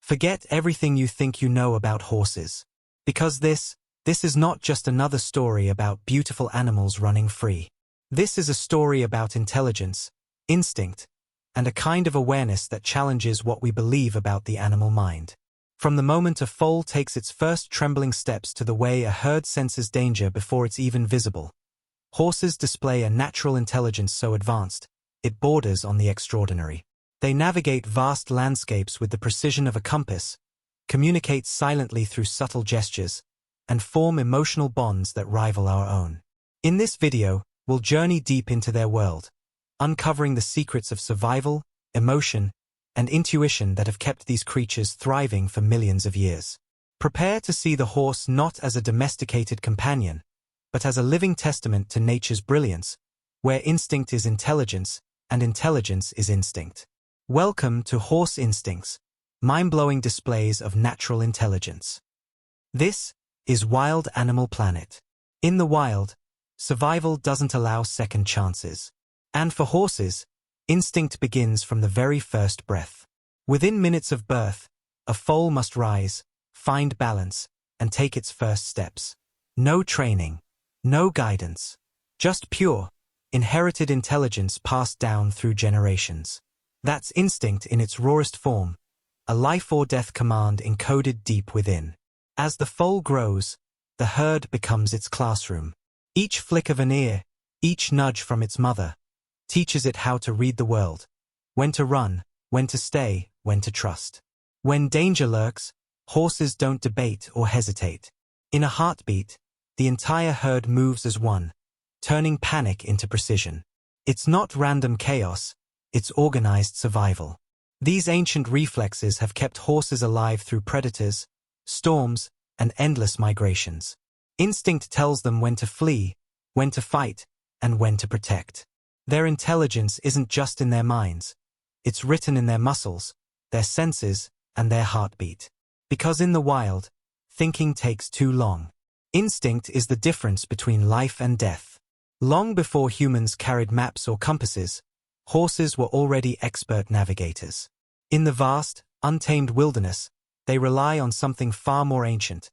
Forget everything you think you know about horses. Because this is not just another story about beautiful animals running free. This is a story about intelligence, instinct, and a kind of awareness that challenges what we believe about the animal mind. From the moment a foal takes its first trembling steps to the way a herd senses danger before it's even visible, horses display a natural intelligence so advanced, it borders on the extraordinary. They navigate vast landscapes with the precision of a compass, communicate silently through subtle gestures, and form emotional bonds that rival our own. In this video, we'll journey deep into their world, uncovering the secrets of survival, emotion, and intuition that have kept these creatures thriving for millions of years. Prepare to see the horse not as a domesticated companion, but as a living testament to nature's brilliance, where instinct is intelligence and intelligence is instinct. Welcome to Horse Instincts, mind-blowing displays of natural intelligence. This is Wild Animal Planet. In the wild, survival doesn't allow second chances. And for horses, instinct begins from the very first breath. Within minutes of birth, a foal must rise, find balance, and take its first steps. No training, no guidance, just pure, inherited intelligence passed down through generations. That's instinct in its rawest form, a life-or-death command encoded deep within. As the foal grows, the herd becomes its classroom. Each flick of an ear, each nudge from its mother, teaches it how to read the world, when to run, when to stay, when to trust. When danger lurks, horses don't debate or hesitate. In a heartbeat, the entire herd moves as one, turning panic into precision. It's not random chaos, it's organized survival. These ancient reflexes have kept horses alive through predators, storms, and endless migrations. Instinct tells them when to flee, when to fight, and when to protect. Their intelligence isn't just in their minds, it's written in their muscles, their senses, and their heartbeat. Because in the wild, thinking takes too long. Instinct is the difference between life and death. Long before humans carried maps or compasses, horses were already expert navigators. In the vast, untamed wilderness, they rely on something far more ancient,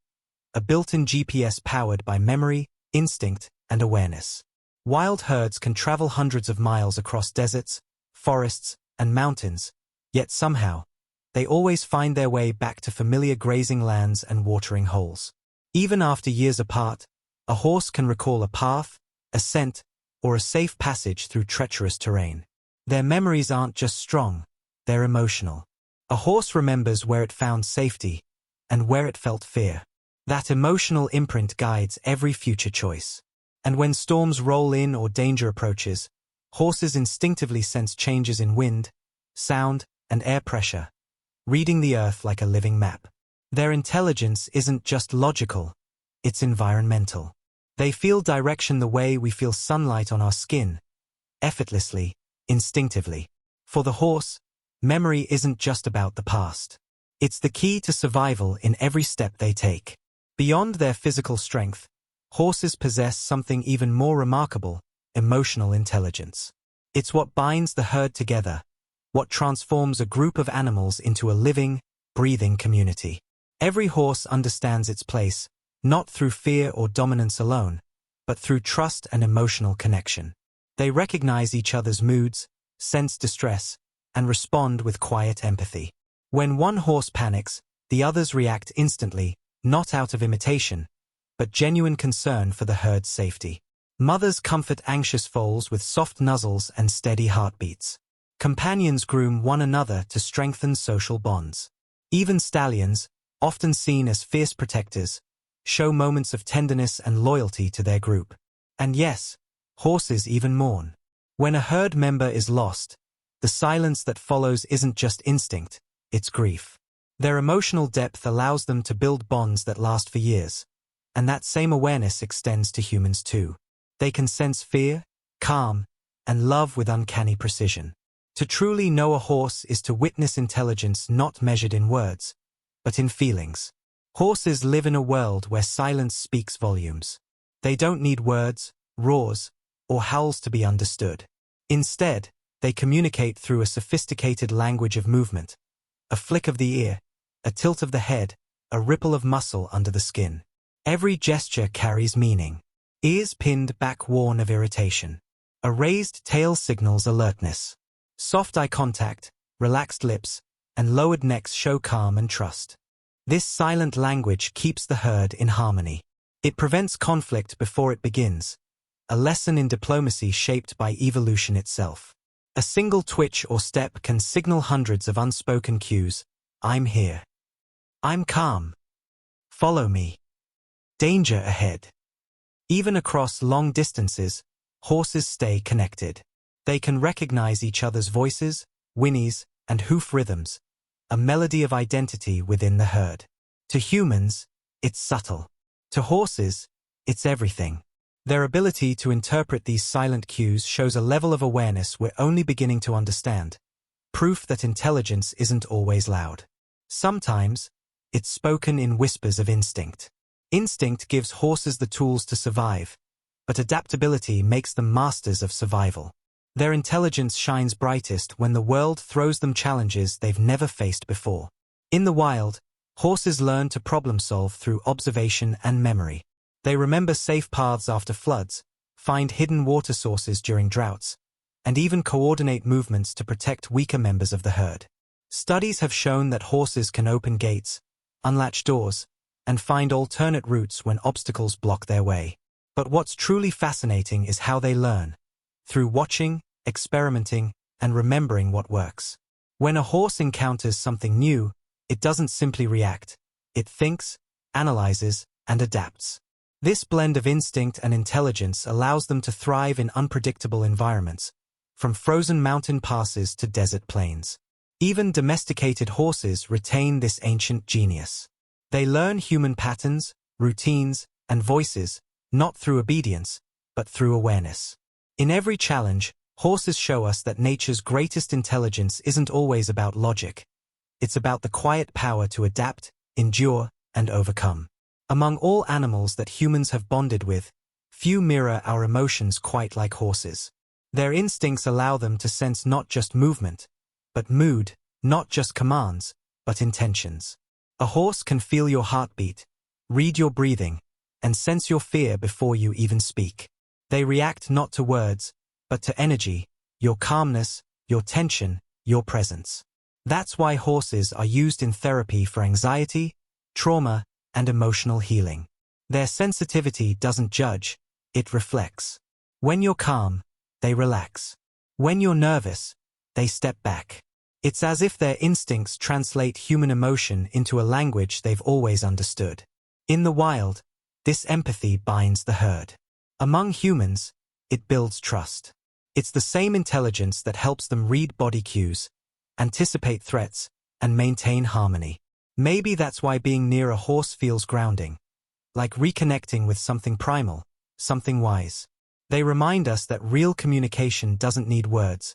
a built-in GPS powered by memory, instinct, and awareness. Wild herds can travel hundreds of miles across deserts, forests, and mountains, yet somehow, they always find their way back to familiar grazing lands and watering holes. Even after years apart, a horse can recall a path, a scent, or a safe passage through treacherous terrain. Their memories aren't just strong, they're emotional. A horse remembers where it found safety and where it felt fear. That emotional imprint guides every future choice. And when storms roll in or danger approaches, horses instinctively sense changes in wind, sound, and air pressure, reading the earth like a living map. Their intelligence isn't just logical, it's environmental. They feel direction the way we feel sunlight on our skin, effortlessly, instinctively. For the horse, memory isn't just about the past. It's the key to survival in every step they take. Beyond their physical strength, horses possess something even more remarkable, emotional intelligence. It's what binds the herd together, what transforms a group of animals into a living, breathing community. Every horse understands its place, not through fear or dominance alone, but through trust and emotional connection. They recognize each other's moods, sense distress, and respond with quiet empathy. When one horse panics, the others react instantly, not out of imitation, but genuine concern for the herd's safety. Mothers comfort anxious foals with soft nuzzles and steady heartbeats. Companions groom one another to strengthen social bonds. Even stallions, often seen as fierce protectors, show moments of tenderness and loyalty to their group. And yes, horses even mourn. When a herd member is lost, the silence that follows isn't just instinct, it's grief. Their emotional depth allows them to build bonds that last for years, and that same awareness extends to humans too. They can sense fear, calm, and love with uncanny precision. To truly know a horse is to witness intelligence not measured in words, but in feelings. Horses live in a world where silence speaks volumes. They don't need words, roars, or howls to be understood. Instead, they communicate through a sophisticated language of movement, a flick of the ear, a tilt of the head, a ripple of muscle under the skin. Every gesture carries meaning. Ears pinned back warn of irritation. A raised tail signals alertness. Soft eye contact, relaxed lips, and lowered necks show calm and trust. This silent language keeps the herd in harmony. It prevents conflict before it begins, a lesson in diplomacy shaped by evolution itself. A single twitch or step can signal hundreds of unspoken cues. I'm here. I'm calm. Follow me. Danger ahead. Even across long distances, horses stay connected. They can recognize each other's voices, whinnies, and hoof rhythms, a melody of identity within the herd. To humans, it's subtle. To horses, it's everything. Their ability to interpret these silent cues shows a level of awareness we're only beginning to understand, proof that intelligence isn't always loud. Sometimes, it's spoken in whispers of instinct. Instinct gives horses the tools to survive, but adaptability makes them masters of survival. Their intelligence shines brightest when the world throws them challenges they've never faced before. In the wild, horses learn to problem solve through observation and memory. They remember safe paths after floods, find hidden water sources during droughts, and even coordinate movements to protect weaker members of the herd. Studies have shown that horses can open gates, unlatch doors, and find alternate routes when obstacles block their way. But what's truly fascinating is how they learn, through watching, experimenting, and remembering what works. When a horse encounters something new, it doesn't simply react. It thinks, analyzes, and adapts. This blend of instinct and intelligence allows them to thrive in unpredictable environments, from frozen mountain passes to desert plains. Even domesticated horses retain this ancient genius. They learn human patterns, routines, and voices, not through obedience, but through awareness. In every challenge, horses show us that nature's greatest intelligence isn't always about logic. It's about the quiet power to adapt, endure, and overcome. Among all animals that humans have bonded with, few mirror our emotions quite like horses. Their instincts allow them to sense not just movement, but mood, not just commands, but intentions. A horse can feel your heartbeat, read your breathing, and sense your fear before you even speak. They react not to words, but to energy, your calmness, your tension, your presence. That's why horses are used in therapy for anxiety, trauma, and emotional healing. Their sensitivity doesn't judge, it reflects. When you're calm, they relax. When you're nervous, they step back. It's as if their instincts translate human emotion into a language they've always understood. In the wild, this empathy binds the herd. Among humans, it builds trust. It's the same intelligence that helps them read body cues, anticipate threats, and maintain harmony. Maybe that's why being near a horse feels grounding, like reconnecting with something primal, something wise. They remind us that real communication doesn't need words,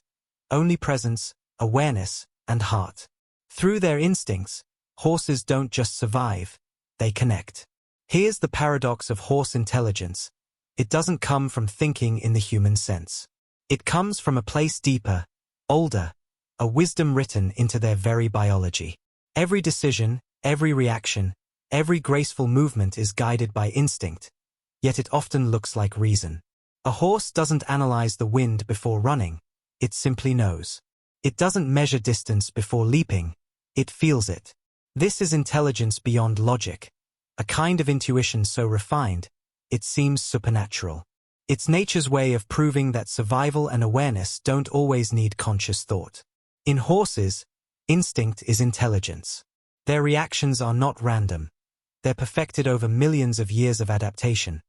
only presence, awareness, and heart. Through their instincts, horses don't just survive, they connect. Here's the paradox of horse intelligence. It doesn't come from thinking in the human sense. It comes from a place deeper, older, a wisdom written into their very biology. Every decision, every reaction, every graceful movement is guided by instinct, yet it often looks like reason. A horse doesn't analyze the wind before running, it simply knows. It doesn't measure distance before leaping, it feels it. This is intelligence beyond logic, a kind of intuition so refined, it seems supernatural. It's nature's way of proving that survival and awareness don't always need conscious thought. In horses, instinct is intelligence. Their reactions are not random. They're perfected over millions of years of adaptation.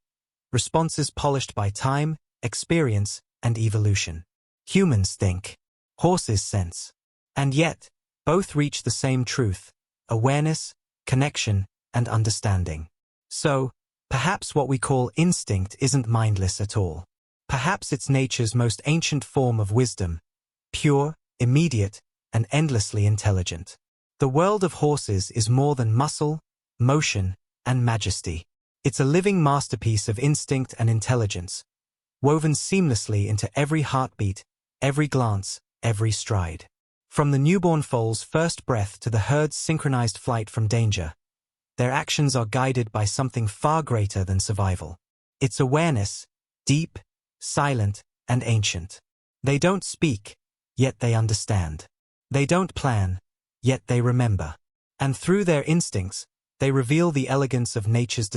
Responses polished by time, experience, and evolution. Humans think. Horses sense. And yet, both reach the same truth: awareness, connection, and understanding. So, perhaps what we call instinct isn't mindless at all. Perhaps it's nature's most ancient form of wisdom, pure, immediate, and endlessly intelligent. The world of horses is more than muscle, motion, and majesty. It's a living masterpiece of instinct and intelligence, woven seamlessly into every heartbeat, every glance, every stride. From the newborn foal's first breath to the herd's synchronized flight from danger, their actions are guided by something far greater than survival. It's awareness, deep, silent, and ancient. They don't speak, yet they understand. They don't plan, yet they remember. And through their instincts, they reveal the elegance of nature's